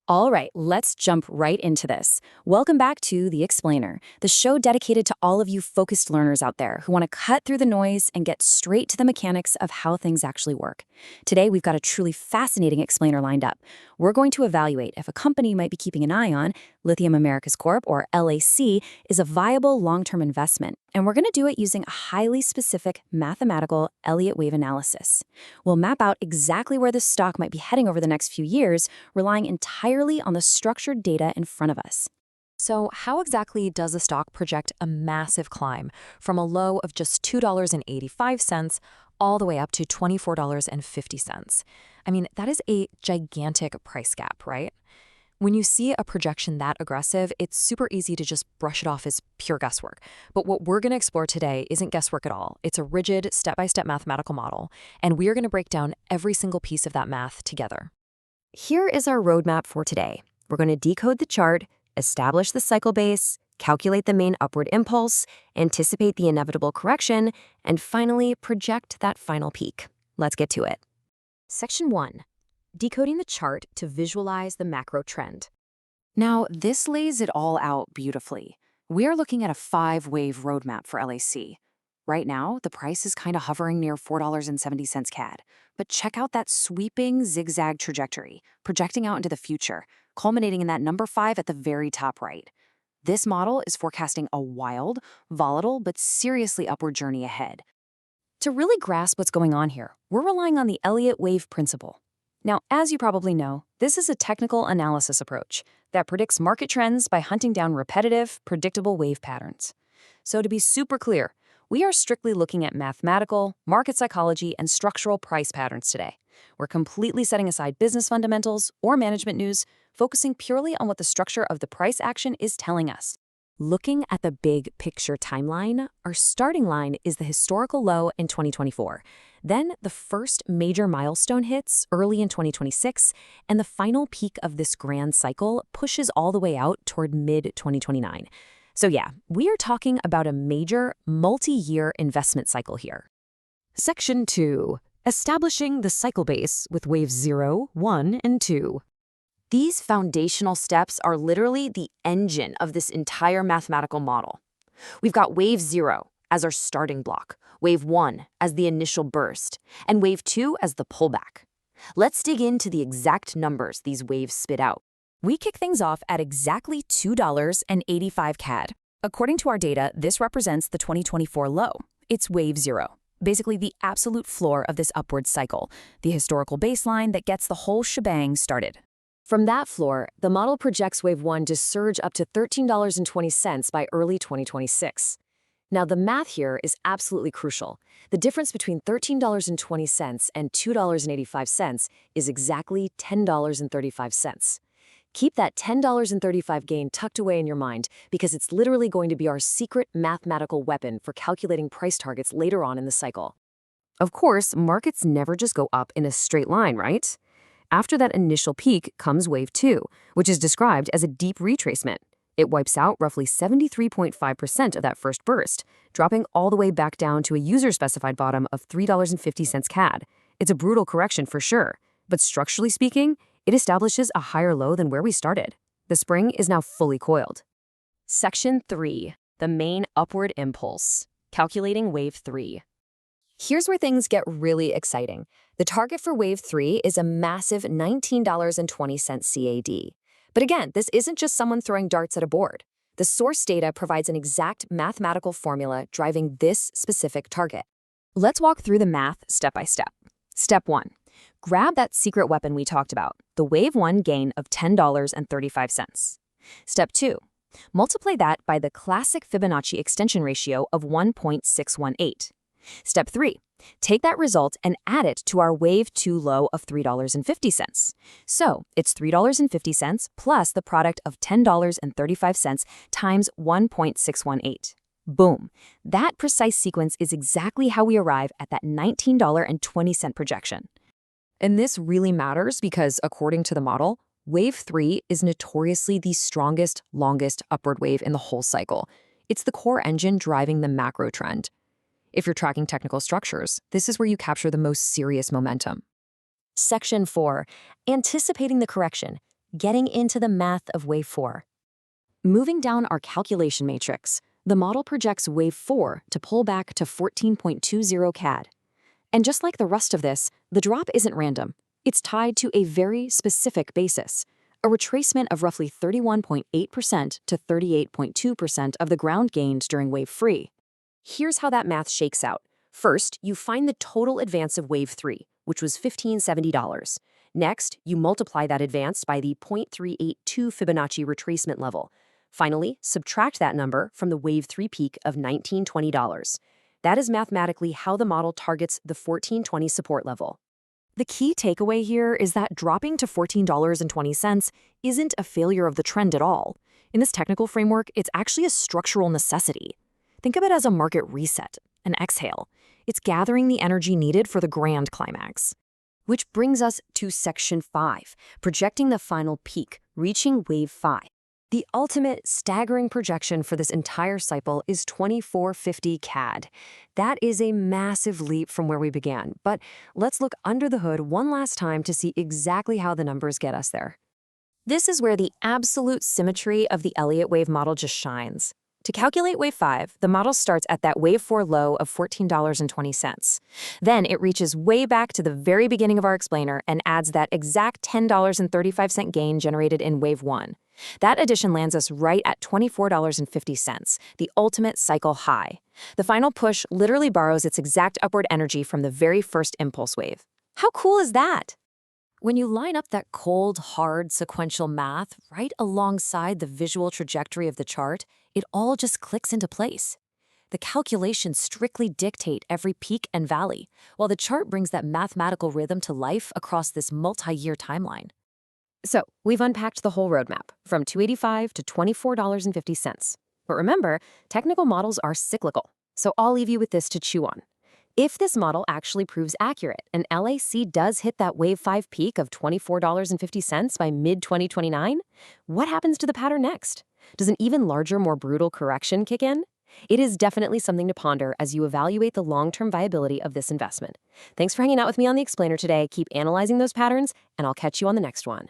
All right, let's jump right into this. Welcome back to The Explainer, the show dedicated to all of you focused learners out there who want to cut through the noise and get straight to the mechanics of how things actually work. Today, we've got a truly fascinating explainer lined up. We're going to evaluate if a company you might be keeping an eye on, Lithium Americas Corp, or LAC, is a viable long-term investment. And we're going to do it using a highly specific mathematical Elliott Wave analysis. We'll map out exactly where the stock might be heading over the next few years, relying entirely on the structured data in front of us. So how exactly does a stock project a massive climb from a low of just $2.85 all the way up to $24.50? I mean, that is a gigantic price gap, right? When you see a projection that aggressive, it's super easy to just brush it off as pure guesswork. But what we're going to explore today isn't guesswork at all. It's a rigid, step-by-step mathematical model, and we are going to break down every single piece of that math together. Here is our roadmap for today. We're going to decode the chart, establish the cycle base, calculate the main upward impulse, anticipate the inevitable correction, and finally project that final peak. Let's get to it. Section 1. Decoding the chart to visualize the macro trend. Now, this lays it all out beautifully. We are looking at a 5-wave roadmap for LAC. Right now, the price is kind of hovering near $4.70 CAD. But check out that sweeping zigzag trajectory, projecting out into the future, culminating in that number 5 at the very top right. This model is forecasting a wild, volatile, but seriously upward journey ahead. To really grasp what's going on here, we're relying on the Elliott Wave Principle. Now, as you probably know, this is a technical analysis approach that predicts market trends by hunting down repetitive, predictable wave patterns. So to be super clear, we are strictly looking at mathematical, market psychology, and structural price patterns today. We're completely setting aside business fundamentals or management news, focusing purely on what the structure of the price action is telling us. Looking at the big picture timeline, our starting line is the historical low in 2024. Then the first major milestone hits early in 2026, and the final peak of this grand cycle pushes all the way out toward mid-2029. So yeah, we are talking about a major multi-year investment cycle here. Section 2. Establishing the cycle base with waves 0, 1, and 2. These foundational steps are literally the engine of this entire mathematical model. We've got wave 0 as our starting block, wave 1 as the initial burst, and wave 2 as the pullback. Let's dig into the exact numbers these waves spit out. We kick things off at exactly $2.85 CAD. According to our data, this represents the 2024 low. It's wave 0, basically the absolute floor of this upward cycle, the historical baseline that gets the whole shebang started. From that floor, the model projects wave 1 to surge up to $13.20 by early 2026. Now, the math here is absolutely crucial. The difference between $13.20 and $2.85 is exactly $10.35. Keep that $10.35 gain tucked away in your mind because it's literally going to be our secret mathematical weapon for calculating price targets later on in the cycle. Of course, markets never just go up in a straight line, right? After that initial peak comes wave 2, which is described as a deep retracement. It wipes out roughly 73.5% of that first burst, dropping all the way back down to a user-specified bottom of $3.50 CAD. It's a brutal correction for sure, but structurally speaking, it establishes a higher low than where we started. The spring is now fully coiled. Section 3. The main upward impulse. Calculating wave 3. Here's where things get really exciting. The target for wave 3 is a massive $19.20 CAD. But again, this isn't just someone throwing darts at a board. The source data provides an exact mathematical formula driving this specific target. Let's walk through the math step by step. Step 1. Grab that secret weapon we talked about, the wave 1 gain of $10.35. Step 2. Multiply that by the classic Fibonacci extension ratio of 1.618. Step 3. Take that result and add it to our wave 2 low of $3.50. So it's $3.50 plus the product of $10.35 times 1.618. Boom. That precise sequence is exactly how we arrive at that $19.20 projection. And this really matters because, according to the model, wave 3 is notoriously the strongest, longest upward wave in the whole cycle. It's the core engine driving the macro trend. If you're tracking technical structures, this is where you capture the most serious momentum. Section 4. Anticipating the correction. getting into the math of Wave 4. Moving down our calculation matrix, the model projects Wave 4 to pull back to 14.20 CAD. And just like the rest of this, the drop isn't random. It's tied to a very specific basis, a retracement of roughly 31.8% to 38.2% of the ground gained during Wave 3. Here's how that math shakes out. First, you find the total advance of Wave 3, which was $1,570. Next, you multiply that advance by the 0.382 Fibonacci retracement level. Finally, subtract that number from the Wave 3 peak of $1,920. That is mathematically how the model targets the 1420 support level. The key takeaway here is that dropping to $14.20 isn't a failure of the trend at all. In this technical framework, it's actually a structural necessity. Think of it as a market reset, an exhale. It's gathering the energy needed for the grand climax. Which brings us to Section 5, projecting the final peak, reaching Wave 5. The ultimate staggering projection for this entire cycle is 2450 CAD. That is a massive leap from where we began, but let's look under the hood one last time to see exactly how the numbers get us there. This is where the absolute symmetry of the Elliott Wave model just shines. To calculate Wave 5, the model starts at that Wave 4 low of $14.20. Then it reaches way back to the very beginning of our explainer and adds that exact $10.35 gain generated in Wave 1. That addition lands us right at $24.50, the ultimate cycle high. The final push literally borrows its exact upward energy from the very first impulse wave. How cool is that? When you line up that cold, hard, sequential math right alongside the visual trajectory of the chart, it all just clicks into place. The calculations strictly dictate every peak and valley, while the chart brings that mathematical rhythm to life across this multi-year timeline. So, we've unpacked the whole roadmap, from $285 to $24.50. But remember, technical models are cyclical, so I'll leave you with this to chew on. If this model actually proves accurate and LAC does hit that Wave 5 peak of $24.50 by mid-2029, what happens to the pattern next? Does an even larger, more brutal correction kick in? It is definitely something to ponder as you evaluate the long-term viability of this investment. Thanks for hanging out with me on The Explainer today. Keep analyzing those patterns, and I'll catch you on the next one.